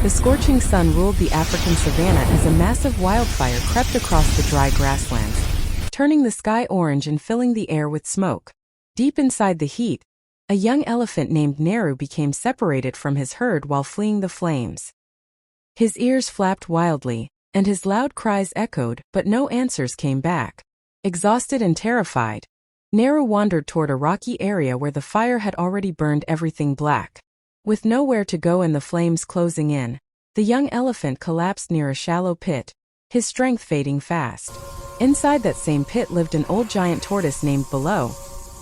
The scorching sun ruled the African savanna as a massive wildfire crept across the dry grasslands, turning the sky orange and filling the air with smoke. Deep inside the heat, a young elephant named Naru became separated from his herd while fleeing the flames. His ears flapped wildly, and his loud cries echoed, but no answers came back. Exhausted and terrified, Naru wandered toward a rocky area where the fire had already burned everything black. With nowhere to go and the flames closing in, the young elephant collapsed near a shallow pit, his strength fading fast. Inside that same pit lived an old giant tortoise named Balo,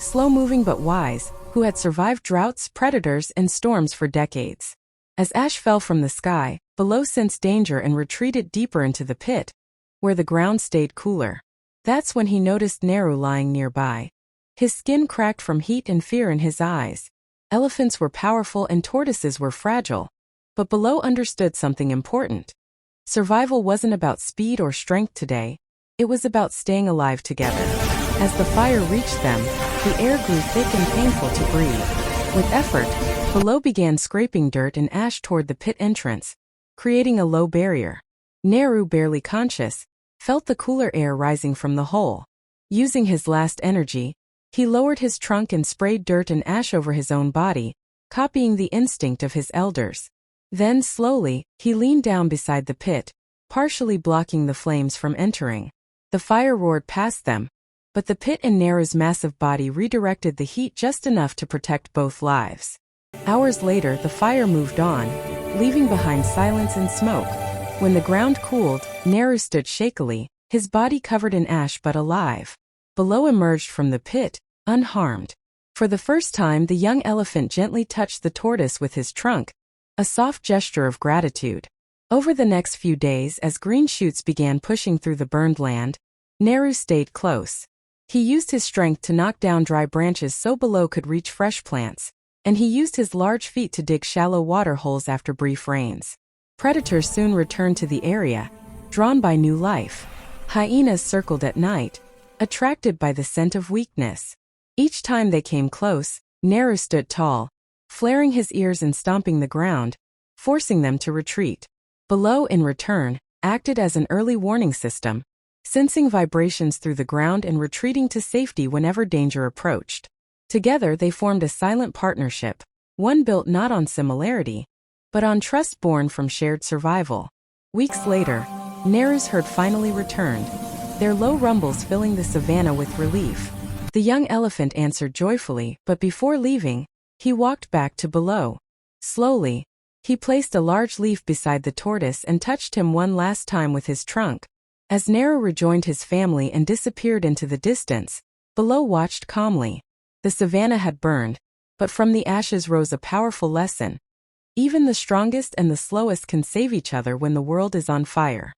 slow-moving but wise, who had survived droughts, predators, and storms for decades. As ash fell from the sky, Balo sensed danger and retreated deeper into the pit, where the ground stayed cooler. That's when he noticed Naru lying nearby. His skin cracked from heat and fear in his eyes. Elephants were powerful and tortoises were fragile. But Balo understood something important. Survival wasn't about speed or strength today. It was about staying alive together. As the fire reached them, the air grew thick and painful to breathe. With effort, Balo began scraping dirt and ash toward the pit entrance, creating a low barrier. Naru, barely conscious, felt the cooler air rising from the hole. Using his last energy, he lowered his trunk and sprayed dirt and ash over his own body, copying the instinct of his elders. Then, slowly, he leaned down beside the pit, partially blocking the flames from entering. The fire roared past them, but the pit and Naru's massive body redirected the heat just enough to protect both lives. Hours later, the fire moved on, leaving behind silence and smoke. When the ground cooled, Naru stood shakily, his body covered in ash but alive. Balo emerged from the pit, unharmed. For the first time, the young elephant gently touched the tortoise with his trunk, a soft gesture of gratitude. Over the next few days, as green shoots began pushing through the burned land, Naru stayed close. He used his strength to knock down dry branches so Balo could reach fresh plants, and he used his large feet to dig shallow water holes after brief rains. Predators soon returned to the area, drawn by new life. Hyenas circled at night, attracted by the scent of weakness. Each time they came close, Naru stood tall, flaring his ears and stomping the ground, forcing them to retreat. Balo, in return, acted as an early warning system, sensing vibrations through the ground and retreating to safety whenever danger approached. Together they formed a silent partnership, one built not on similarity, but on trust born from shared survival. Weeks later, Naru's herd finally returned, their low rumbles filling the savanna with relief. The young elephant answered joyfully, but before leaving, he walked back to Balo. Slowly, he placed a large leaf beside the tortoise and touched him one last time with his trunk. As Naru rejoined his family and disappeared into the distance, Balo watched calmly. The savanna had burned, but from the ashes rose a powerful lesson. Even the strongest and the slowest can save each other when the world is on fire.